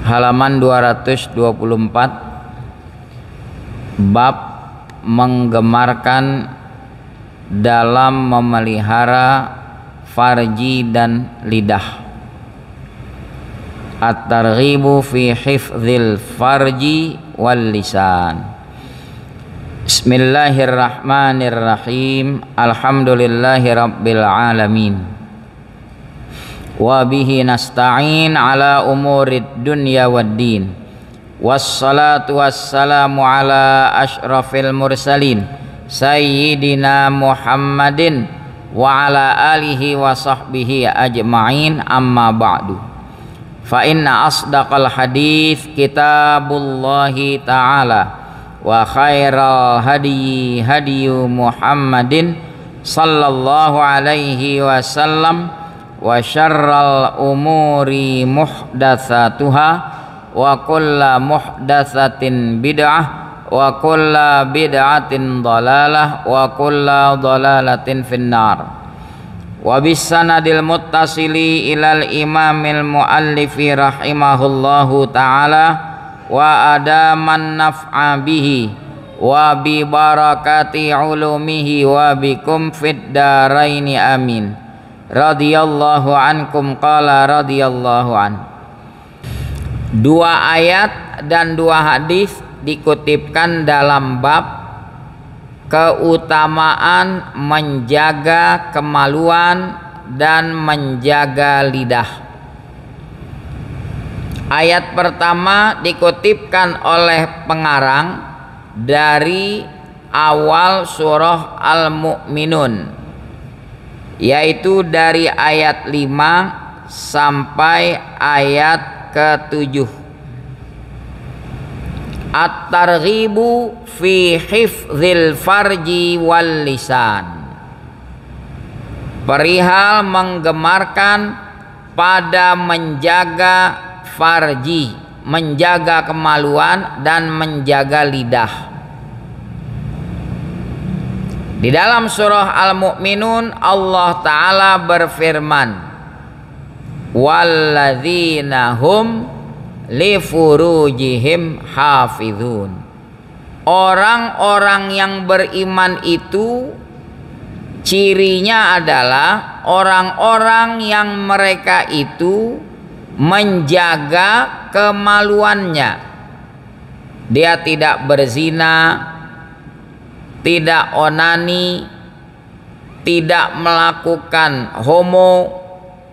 halaman 224, bab menggemarkan dalam memelihara farji dan lidah. At-targhibu fi hifdzil farji wal lisan. Bismillahirrahmanirrahim. Alhamdulillahi rabbil alamin. Wa bihi nasta'in ala umurid dunya waddin. Wassalatu wassalamu ala asyrafil mursalin sayyidina Muhammadin wa ala alihi wa sahbihi ajma'in, amma ba'du. Fa inna asdaqal hadits kitabullahi ta'ala wa khairal hadyi hadyu Muhammadin sallallahu alaihi wasallam wa syarral umuri muhdatsatuha wa kullu muhdatsatin bid'ah wa kullu bid'atin dhalalah wa kullu dhalalatin finnar. Wa bisanadil muttasili ilal imamil muallifi rahimahullahu ta'ala wa adaman naf'a bihi wa bi barakati ulumihi wa bikum fid daraini amin. Radhiyallahu ankum qala radhiyallahu an. Dua ayat dan dua hadis dikutipkan dalam bab keutamaan menjaga kemaluan dan menjaga lidah. Ayat pertama dikutipkan oleh pengarang dari awal surah Al-Mu'minun, yaitu dari ayat 5 sampai ayat ke-7. At-targhibu fi hifdzil farji wal lisan. Perihal menggemarkan pada menjaga farji, menjaga kemaluan dan menjaga lidah. Di dalam surah Al-Mu'minun Allah Ta'ala berfirman, walladzina hum li furujihim hafizun. Orang-orang yang beriman itu cirinya adalah orang-orang yang mereka itu menjaga kemaluannya. Dia tidak berzina, tidak onani, tidak melakukan homo,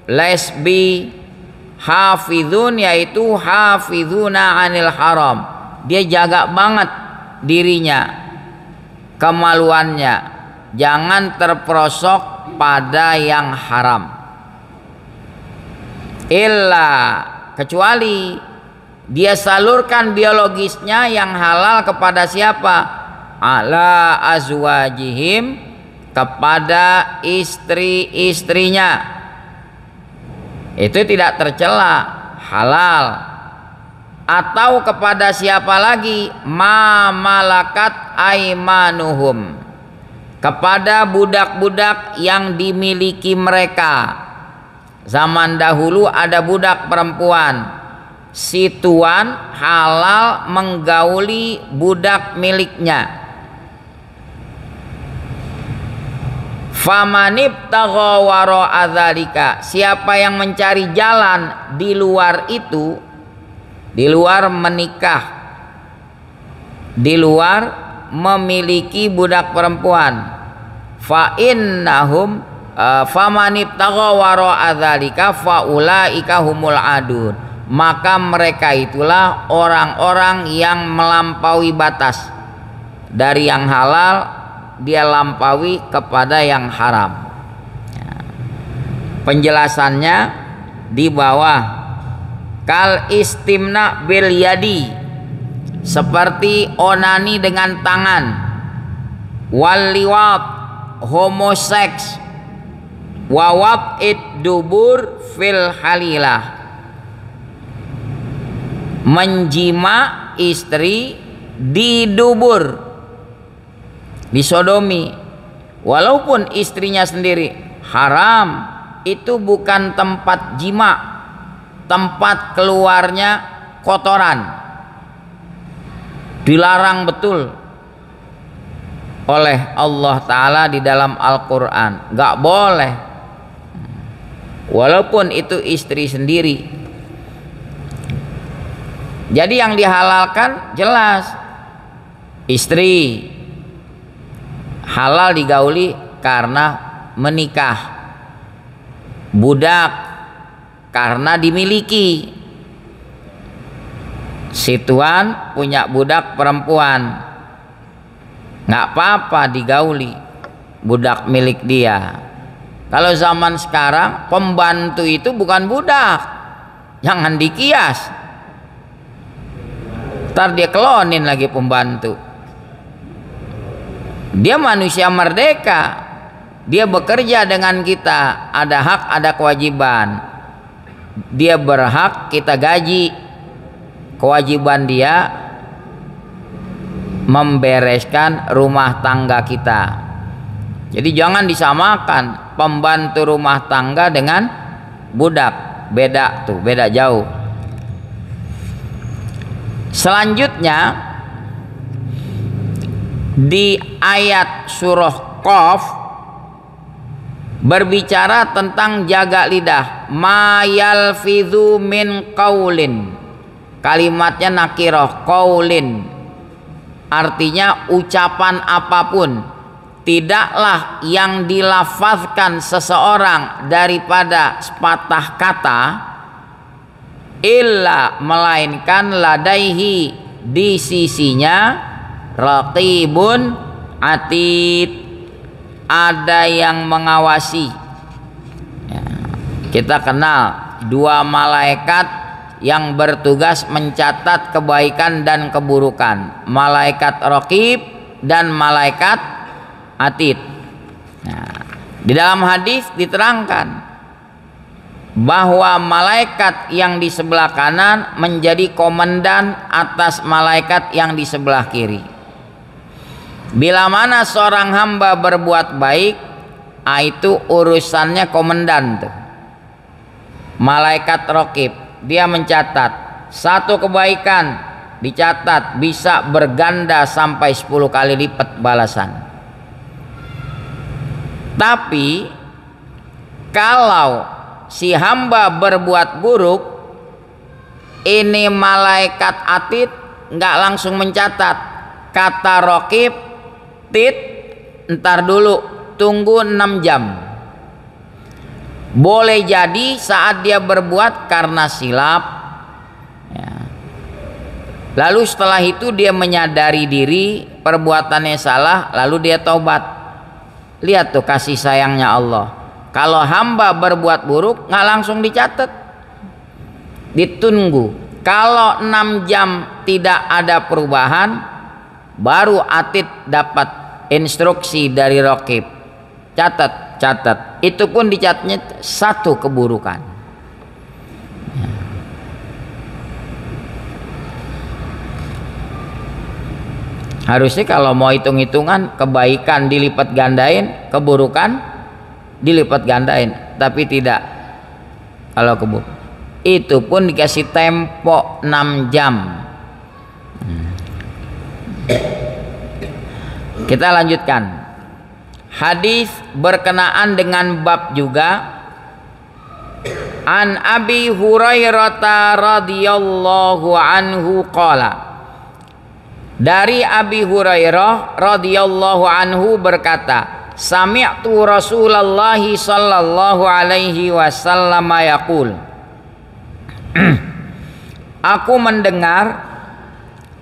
lesbi. Hafizun yaitu hafizuna anil haram. Dia jaga banget dirinya, kemaluannya, jangan terperosok pada yang haram. Illa, kecuali dia salurkan biologisnya yang halal kepada siapa? Ala azwajihim, kepada istri-istrinya. Itu tidak tercela, halal. Atau kepada siapa lagi? Ma malakat aimanuhum, kepada budak-budak yang dimiliki mereka. Zaman dahulu ada budak perempuan, si tuan halal menggauli budak miliknya. Famanibtagha wara'a dzalika, siapa yang mencari jalan di luar itu, di luar menikah, di luar memiliki budak perempuan, fa innahum famanibtagha wara'a dzalika faulaika humul adun, maka mereka itulah orang-orang yang melampaui batas. Dari yang halal dia lampaui kepada yang haram. Penjelasannya di bawah. Kal istimna bil yadi, seperti onani dengan tangan. Wal liwat, homoseks. Wawab it dubur fil halilah, menjima istri di dubur, disodomi, walaupun istrinya sendiri. Haram, itu bukan tempat jima, tempat keluarnya kotoran, dilarang betul oleh Allah Ta'ala di dalam Al-Quran, gak boleh, walaupun itu istri sendiri. Jadi yang dihalalkan jelas istri, halal digauli karena menikah, budak karena dimiliki. Si tuan punya budak perempuan, nggak apa-apa digauli, budak milik dia. Kalau zaman sekarang pembantu itu bukan budak, jangan dikias, ntar dia klonin lagi pembantu. Dia manusia merdeka, dia bekerja dengan kita, ada hak ada kewajiban, dia berhak kita gaji. Kewajiban dia membereskan rumah tangga kita. Jadi jangan disamakan pembantu rumah tangga dengan budak, beda tuh, beda jauh. Selanjutnya di ayat surah Qaf berbicara tentang jaga lidah. Ma yalfidhu min qaulin, kalimatnya nakirah, qaulin artinya ucapan apapun, tidaklah yang dilafazkan seseorang daripada sepatah kata, illa melainkan ladaihi di sisinya raqibun atid, ada yang mengawasi. Ya, kita kenal dua malaikat yang bertugas mencatat kebaikan dan keburukan, malaikat raqib dan malaikat atid. Nah, di dalam hadis diterangkan bahwa malaikat yang di sebelah kanan menjadi komandan atas malaikat yang di sebelah kiri. Bila mana seorang hamba berbuat baik, itu urusannya komandan tuh, malaikat raqib. Dia mencatat satu kebaikan, dicatat bisa berganda sampai 10 kali lipat balasan. Tapi kalau si hamba berbuat buruk, ini malaikat atid nggak langsung mencatat, kata raqib, tit, ntar dulu, tunggu 6 jam. Boleh jadi saat dia berbuat karena silap, ya. Lalu setelah itu dia menyadari diri perbuatannya salah, lalu dia taubat. Lihat tuh kasih sayangnya Allah. Kalau hamba berbuat buruk nggak langsung dicatat, ditunggu. Kalau 6 jam tidak ada perubahan, baru atid dapat instruksi dari raqib, catat. Itu pun dicatatnya satu keburukan. Ya. Harusnya kalau mau hitung-hitungan, kebaikan dilipat gandain, keburukan dilipat gandain, tapi tidak. Kalau keburukan itu pun dikasih tempo 6 jam. Kita lanjutkan. Hadis berkenaan dengan bab juga. An Abi Hurairah radhiyallahu anhu qala, dari Abi Hurairah radhiyallahu anhu berkata, sami'tu Rasulullah sallallahu alaihi wasallam yaqul, aku mendengar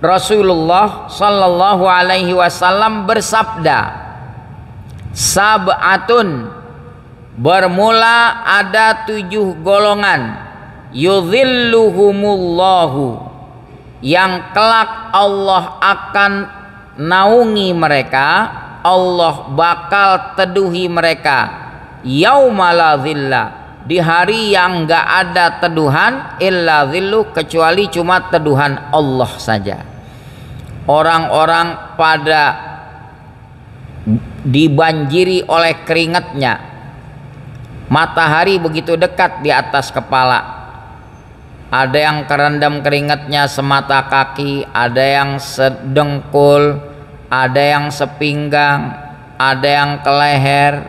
Rasulullah sallallahu alaihi wasallam bersabda, sab'atun, bermula ada 7 golongan, yudhilluhumullahu, yang kelak Allah akan naungi mereka, Allah bakal teduhi mereka, yauma la dhilla, di hari yang enggak ada teduhan, illa dhillu, kecuali cuma teduhan Allah saja. Orang-orang pada dibanjiri oleh keringatnya, matahari begitu dekat di atas kepala, ada yang kerendam keringatnya semata kaki, ada yang sedengkul, ada yang sepinggang, ada yang ke leher,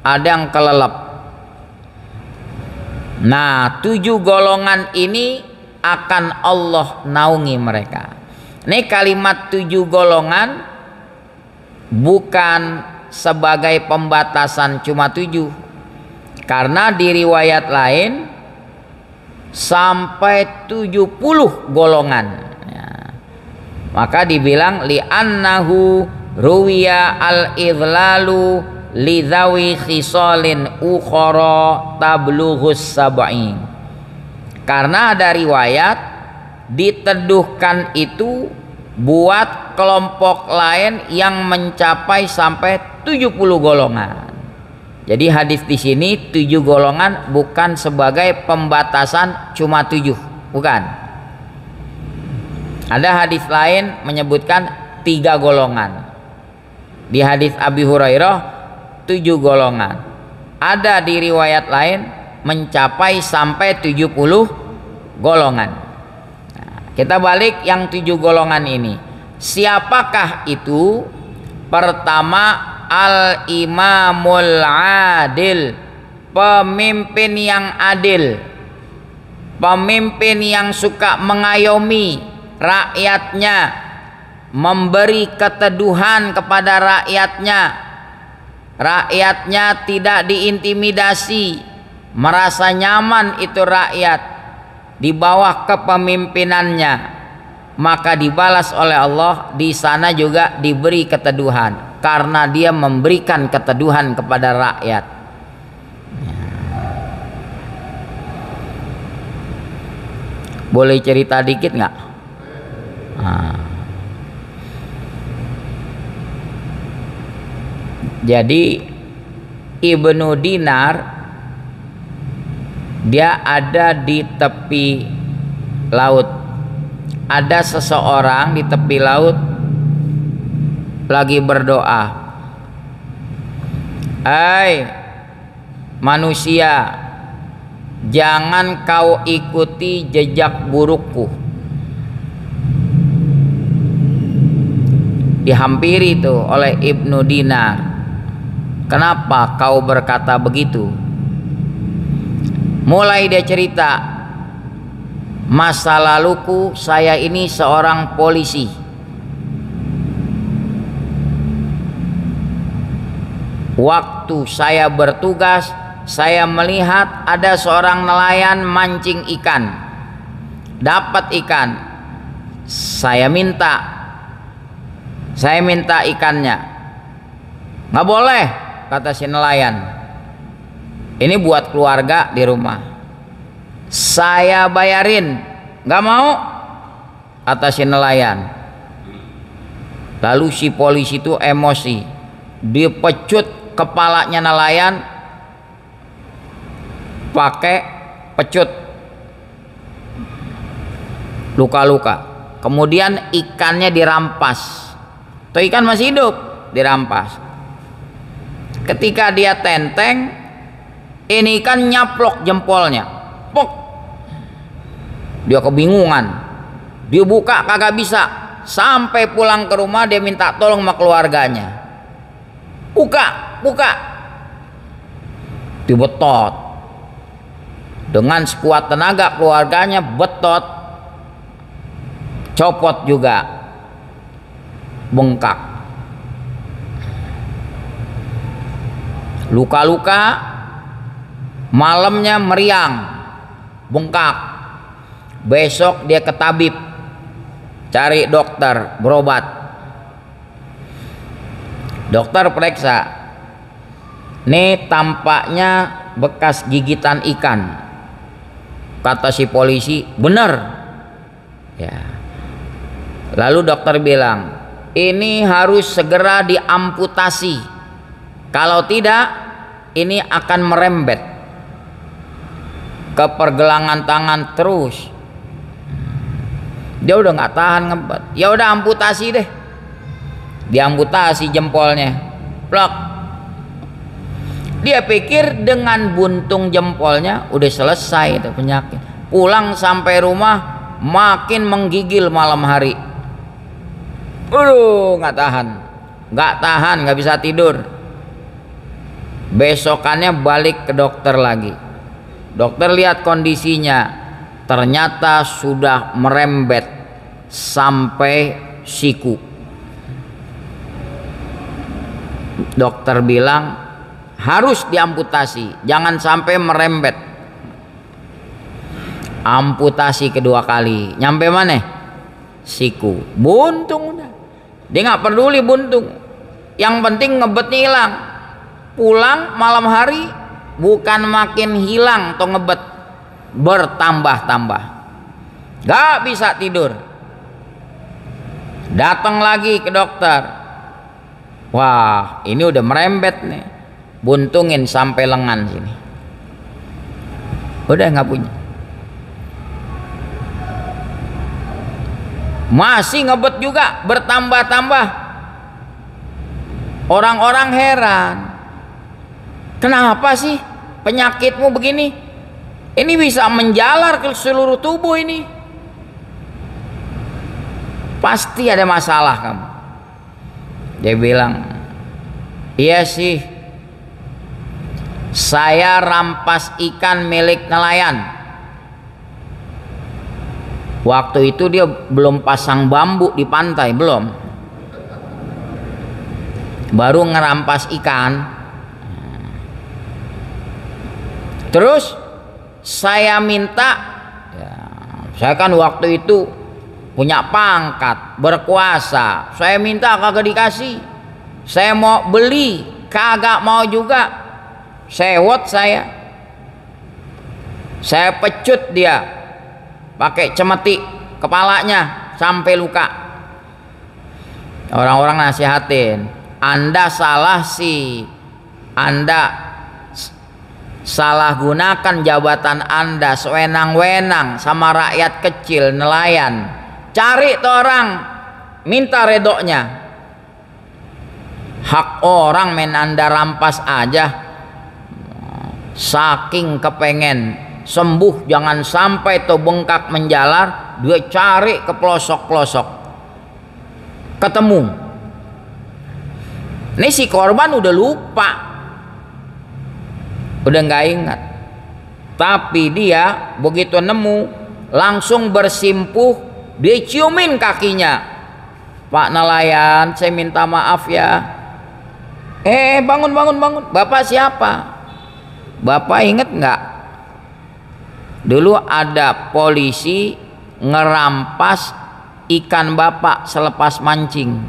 ada yang kelelep. Nah, 7 golongan ini akan Allah naungi mereka. Ini kalimat 7 golongan bukan sebagai pembatasan cuma 7, karena di riwayat lain sampai 70 golongan ya. Maka dibilang li'annahu ruwiya al-idlalu lidzawi khisalin ukhara tablughus sab'in. Karena ada riwayat diteduhkan itu buat kelompok lain yang mencapai sampai 70 golongan. Jadi hadis di sini 7 golongan bukan sebagai pembatasan cuma 7, bukan. Ada hadis lain menyebutkan 3 golongan. Di hadis Abi Hurairah 7 golongan. Ada di riwayat lain mencapai sampai 70 golongan. Nah, kita balik yang 7 golongan ini. Siapakah itu? Pertama, al-imamul adil, pemimpin yang adil, pemimpin yang suka mengayomi rakyatnya, memberi keteduhan kepada rakyatnya. Rakyatnya tidak diintimidasi, merasa nyaman itu rakyat di bawah kepemimpinannya, maka dibalas oleh Allah di sana juga diberi keteduhan karena dia memberikan keteduhan kepada rakyat. Boleh cerita dikit nggak? Jadi Ibnu Dinar dia ada di tepi laut. Ada seseorang di tepi laut lagi berdoa, "Hai manusia, jangan kau ikuti jejak burukku." Dihampiri itu oleh Ibnu Dinar. "Kenapa kau berkata begitu?" Mulai dia cerita, "Masa laluku saya ini seorang polisi. Waktu saya bertugas, saya melihat ada seorang nelayan mancing ikan. Dapat ikan. Saya minta ikannya. Nggak boleh," kata si nelayan. "Ini buat keluarga di rumah. Saya bayarin." "Nggak mau," kata si nelayan. Lalu si polisi itu emosi, dipecut kepalanya nelayan pakai pecut, luka-luka. Kemudian ikannya dirampas. Tuh ikan masih hidup, dirampas. Ketika dia tenteng, ini ikan nyaplok jempolnya, pok. Dia kebingungan, dia buka kagak bisa. Sampai pulang ke rumah dia minta tolong sama keluarganya, buka. Dibetot dengan sekuat tenaga, keluarganya betot, copot juga, bengkak, luka-luka. Malamnya meriang, bengkak. Besok dia ke tabib, cari dokter, berobat. Dokter periksa, "Nih tampaknya bekas gigitan ikan." Kata si polisi, "Bener." Ya. Lalu dokter bilang, "Ini harus segera diamputasi. Kalau tidak, ini akan merembet ke pergelangan tangan terus." Dia udah nggak tahan ngebet, ya udah amputasi deh. Diamputasi jempolnya, plak. Dia pikir dengan buntung jempolnya udah selesai itu penyakit. Pulang sampai rumah makin menggigil malam hari. Aduh, nggak tahan, nggak bisa tidur. Besokannya balik ke dokter lagi. Dokter lihat kondisinya, ternyata sudah merembet sampai siku. Dokter bilang harus diamputasi, jangan sampai merembet. Amputasi kedua kali, nyampe mana? Siku, buntung udah. Dia nggak peduli buntung, yang penting ngebetnya hilang. Pulang malam hari bukan makin hilang atau ngebet, bertambah-tambah, gak bisa tidur. Datang lagi ke dokter, wah ini udah merembet nih, buntungin sampai lengan sini, udah nggak punya. Masih ngebet juga, bertambah-tambah. Orang-orang heran, kenapa sih penyakitmu begini? Ini bisa menjalar ke seluruh tubuh ini. Pasti ada masalah kamu. Dia bilang, iya sih, saya rampas ikan milik nelayan. Waktu itu dia belum pasang bambu di pantai, belum. Baru ngerampas ikan. Terus saya minta, ya, saya kan waktu itu punya pangkat, berkuasa. Saya minta kagak dikasih. Saya mau beli, kagak mau juga. Sewot saya. Saya pecut dia pakai cemeti kepalanya sampai luka. Orang-orang nasihatin, Anda salah sih, Anda salah gunakan jabatan Anda sewenang-wenang sama rakyat kecil nelayan. Cari tuh orang, minta redoknya. Hak orang main Anda rampas aja. Saking kepengen sembuh, jangan sampai tuh bengkak menjalar, dia cari ke pelosok-pelosok, ketemu. Ini si korban udah lupa, udah nggak ingat, tapi dia begitu nemu langsung bersimpuh, dia ciumin kakinya. Pak nelayan, saya minta maaf ya. Bangun, Bapak siapa? Bapak inget nggak? Dulu ada polisi ngerampas ikan Bapak selepas mancing.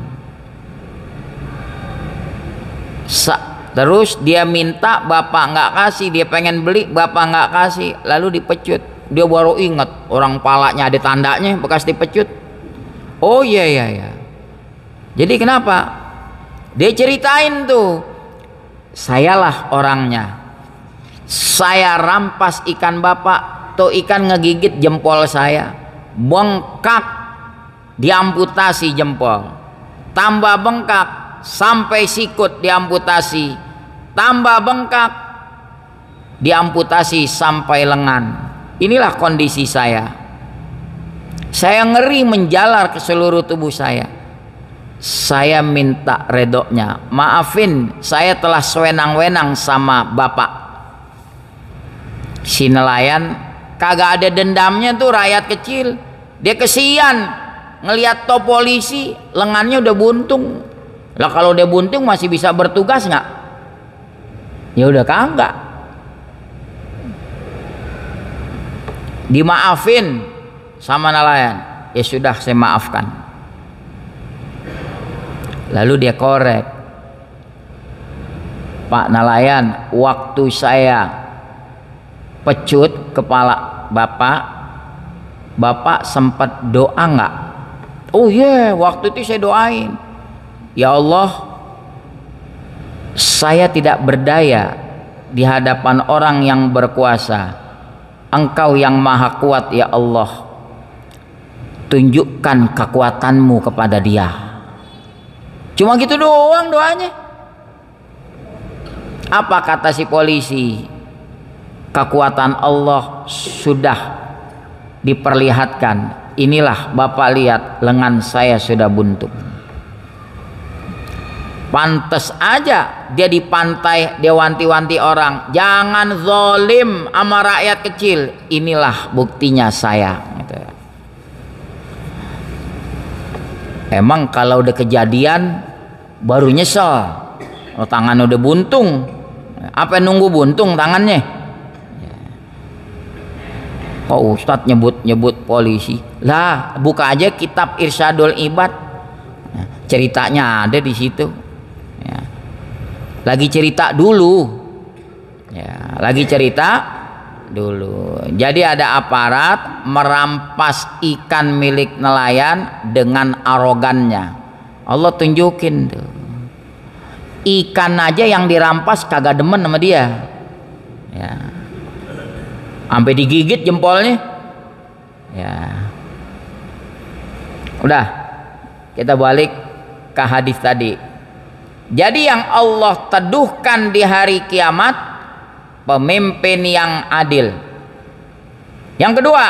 Terus dia minta, Bapak nggak kasih. Dia pengen beli, Bapak nggak kasih. Lalu dipecut. Dia baru ingat, orang palanya ada tandanya bekas dipecut. Oh iya. Jadi kenapa? Dia ceritain tuh, sayalah orangnya. Saya rampas ikan Bapak, tuh ikan ngegigit jempol saya, bengkak, diamputasi jempol, tambah bengkak sampai sikut diamputasi, tambah bengkak diamputasi sampai lengan. Inilah kondisi saya. Saya ngeri menjalar ke seluruh tubuh saya. Saya minta redoknya, maafin saya telah sewenang-wenang sama Bapak. Si nelayan kagak ada dendamnya tuh, rakyat kecil. Dia kesian ngelihat top polisi lengannya udah buntung. Lah kalau dia buntung masih bisa bertugas nggak? Ya udah kagak. Dimaafin sama nelayan. Ya sudah, saya maafkan. Lalu dia korek, Pak nelayan, waktu saya pecut kepala Bapak sempat doa nggak? Oh iya, waktu itu saya doain, ya Allah, saya tidak berdaya di hadapan orang yang berkuasa. Engkau yang maha kuat ya Allah, tunjukkan kekuatanmu kepada dia. Cuma gitu doang doanya. Apa kata si polisi? Kekuatan Allah sudah diperlihatkan, inilah Bapak lihat lengan saya sudah buntung. Pantes aja dia dipantai, dia wanti-wanti orang, jangan zolim sama rakyat kecil, inilah buktinya saya gitu. Emang kalau udah kejadian baru nyesel, oh, tangan udah buntung, apa nunggu buntung tangannya? Kok Ustadz nyebut polisi lah, buka aja kitab Irsyadul Ibad, ceritanya ada di situ. Lagi cerita dulu, ya, lagi cerita dulu. Jadi ada aparat merampas ikan milik nelayan dengan arogannya. Allah tunjukin tuh, ikan aja yang dirampas kagak demen sama dia, ya, sampai digigit jempolnya, ya. Udah, kita balik ke hadis tadi. Jadi yang Allah teduhkan di hari kiamat pemimpin yang adil. Yang kedua,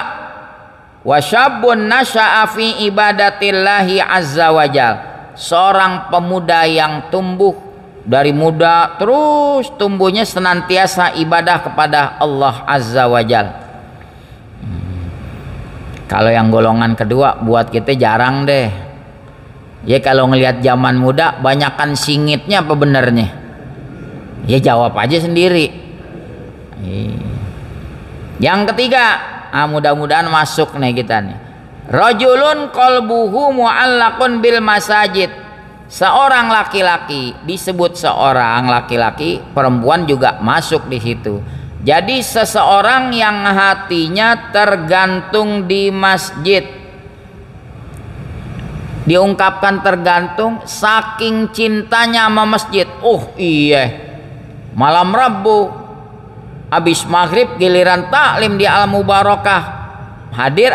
wasyabun nasya'a fi ibadatillahi azza wajal, seorang pemuda yang tumbuh dari muda terus tumbuhnya senantiasa ibadah kepada Allah azza wajal. Kalau yang golongan kedua buat kita jarang deh. Ya kalau ngelihat zaman muda banyakan singitnya apa benernya? Ya jawab aja sendiri. Yang ketiga, mudah-mudahan masuk nih kita nih. Rajulun qalbuhu mu'allaqun bil masajid. Seorang laki-laki, disebut seorang laki-laki, perempuan juga masuk di situ. Jadi seseorang yang hatinya tergantung di masjid. Diungkapkan tergantung saking cintanya sama masjid. Oh iya, malam Rabu habis maghrib giliran taklim di Al Mubarakah hadir,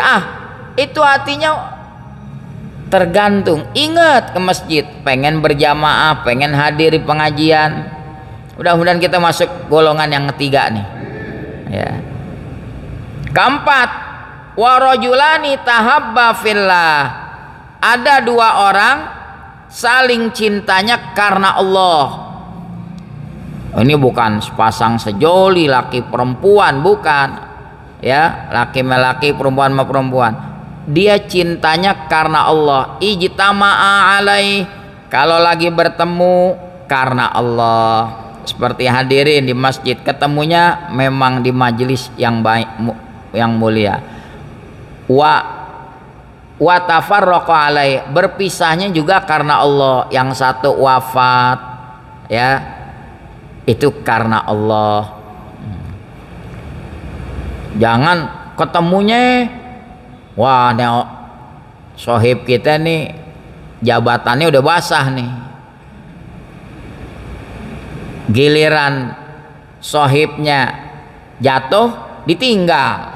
itu hatinya tergantung, ingat ke masjid, pengen berjamaah, pengen hadir di pengajian. Mudah-mudahan kita masuk golongan yang ketiga nih, ya. Keempat, warajulani tahabba fillah, ada dua orang saling cintanya karena Allah. Ini bukan sepasang sejoli laki perempuan, bukan, ya, laki melaki, perempuan sama perempuan. Dia cintanya karena Allah. Ijtama'a alaih, kalau lagi bertemu karena Allah, seperti hadirin di masjid, ketemunya memang di majelis yang baik, yang mulia. Wa tafarraqa alaih, berpisahnya juga karena Allah. Yang satu wafat, ya, itu karena Allah. Jangan ketemunya, wah, nih sohib kita nih jabatannya udah basah nih, giliran sohibnya jatuh ditinggal,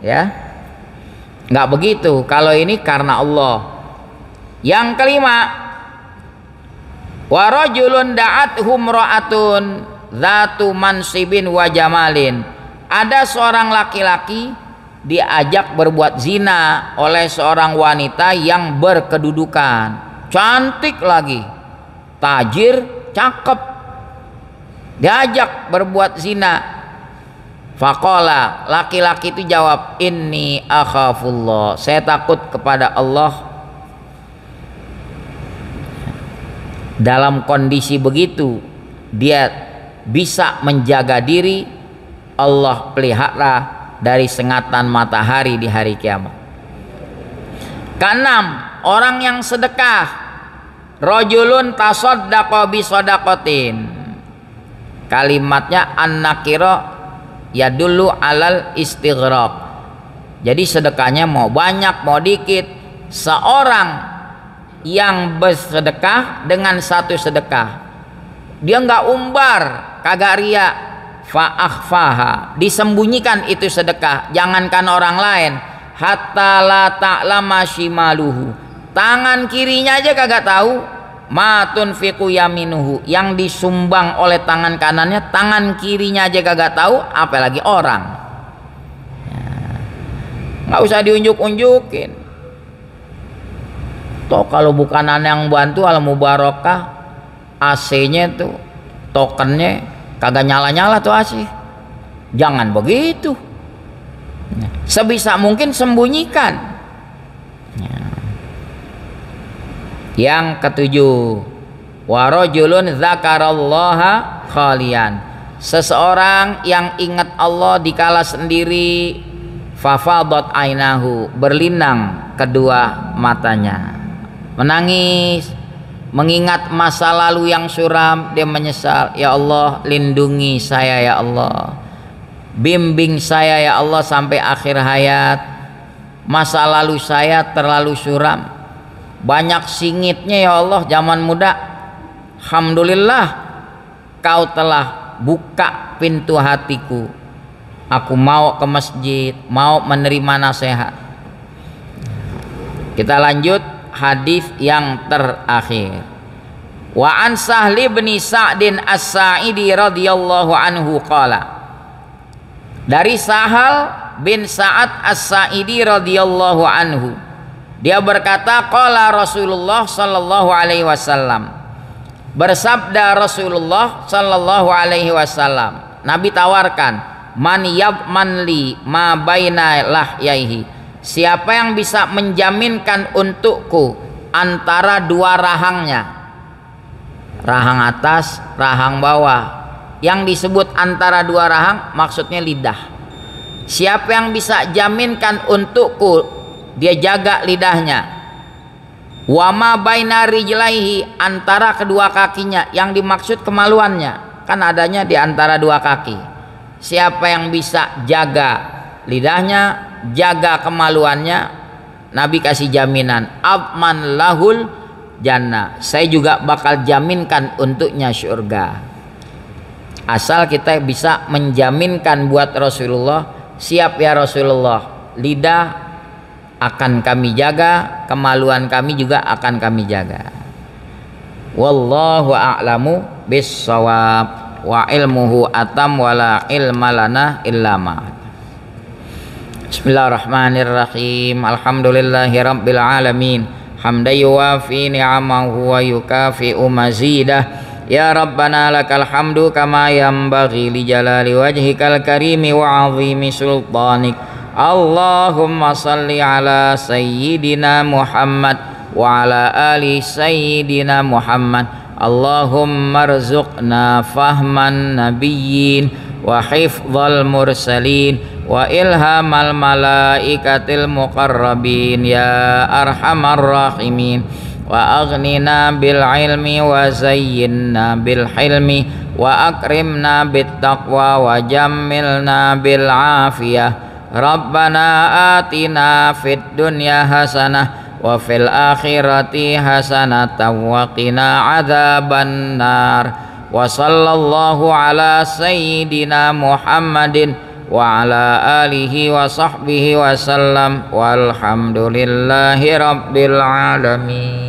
ya. Nggak begitu kalau ini karena Allah. Yang kelima, wa rajulun da'athum ra'atun dzatu mansibin wa jamalin, ada seorang laki-laki diajak berbuat zina oleh seorang wanita yang berkedudukan, cantik lagi, tajir, cakep, diajak berbuat zina. Faqala, laki-laki itu jawab, inni akhafullah, saya takut kepada Allah. Dalam kondisi begitu dia bisa menjaga diri, Allah pelihara dari sengatan matahari di hari kiamat. Keenam, orang yang sedekah. Rajulun tasaddaqa bi shadaqatin, kalimatnya an-nakira yadullu alal istighraq. Jadi sedekahnya mau banyak mau dikit, seorang yang bersedekah dengan satu sedekah, dia nggak umbar, kagak ria, fa'akhfaha, disembunyikan itu sedekah, jangankan orang lain, hatta la ta'lama shimaluhu, tangan kirinya aja kagak tahu, ma tunfiqu yaminuhu, yang disumbang oleh tangan kanannya, tangan kirinya aja kagak tahu, apalagi orang. Ya. nggak usah diunjuk-unjukin. Toh kalau bukan aneh yang bantu al mubarakah, AC-nya tuh tokennya kagak nyala-nyala tuh AC. Jangan begitu. Sebisa mungkin sembunyikan. Yang ketujuh, warajulun dzakarallaha khalian, seseorang yang ingat Allah dikala sendiri, fafadat ainahu, berlinang kedua matanya, menangis, mengingat masa lalu yang suram, dia menyesal. Ya Allah, lindungi saya ya Allah, bimbing saya ya Allah sampai akhir hayat. Masa lalu saya terlalu suram, banyak singitnya ya Allah zaman muda. Alhamdulillah kau telah buka pintu hatiku, aku mau ke masjid, mau menerima nasihat. Kita lanjut hadis yang terakhir. Wa an Sahli bin Sa'din As-Sa'idi radhiyallahu anhu qala, dari Sahal bin Sa'ad As-Sa'idi radhiyallahu anhu, dia berkata, qala Rasulullah sallallahu alaihi wasallam, bersabda Rasulullah sallallahu alaihi wasallam, Nabi tawarkan, man yadman li ma baina lahyaihi, siapa yang bisa menjaminkan untukku antara dua rahangnya, rahang atas, rahang bawah. Yang disebut antara dua rahang maksudnya lidah. Siapa yang bisa jaminkan untukku, dia jaga lidahnya. Wama baina rijlaihi, antara kedua kakinya, yang dimaksud kemaluannya kan adanya di antara dua kaki. Siapa yang bisa jaga lidahnya, jaga kemaluannya, Nabi kasih jaminan, abman lahul jannah, saya juga bakal jaminkan untuknya surga. Asal kita bisa menjaminkan buat Rasulullah, siap ya Rasulullah, lidah akan kami jaga, kemaluan kami juga akan kami jaga. Wallahu a'lamu bissawab, wa ilmuhu atam wala ilma lana illa ma. Bismillahirrahmanirrahim. Alhamdulillahi rabbil alamin, hamdan yuwafi ni'amahu wa yukafi'u mazidah. Ya Rabbana lakal hamdu kama yanbaghi li jalali wajhikal karimi wa azimi sultanik. Allahumma salli ala sayyidina Muhammad wa ala ali sayyidina Muhammad. Allahumma rzuqna fahman nabiyyin wa hifdzal mursalin wa ilhamal malaikatil muqarrabin ya arhamar rahimin. Wa aghnina bil ilmi wa zayyinna bil hilmi wa akrimna bit taqwa wa jammilna bil afiyah. Rabbana atina fid dunya hasanah wa fil akhirati hasanatan wa qina adzaban nar. Wa sallallahu ala sayyidina Muhammadin wa ala alihi wa sahbihi wa sallam walhamdulillahi rabbil alamin.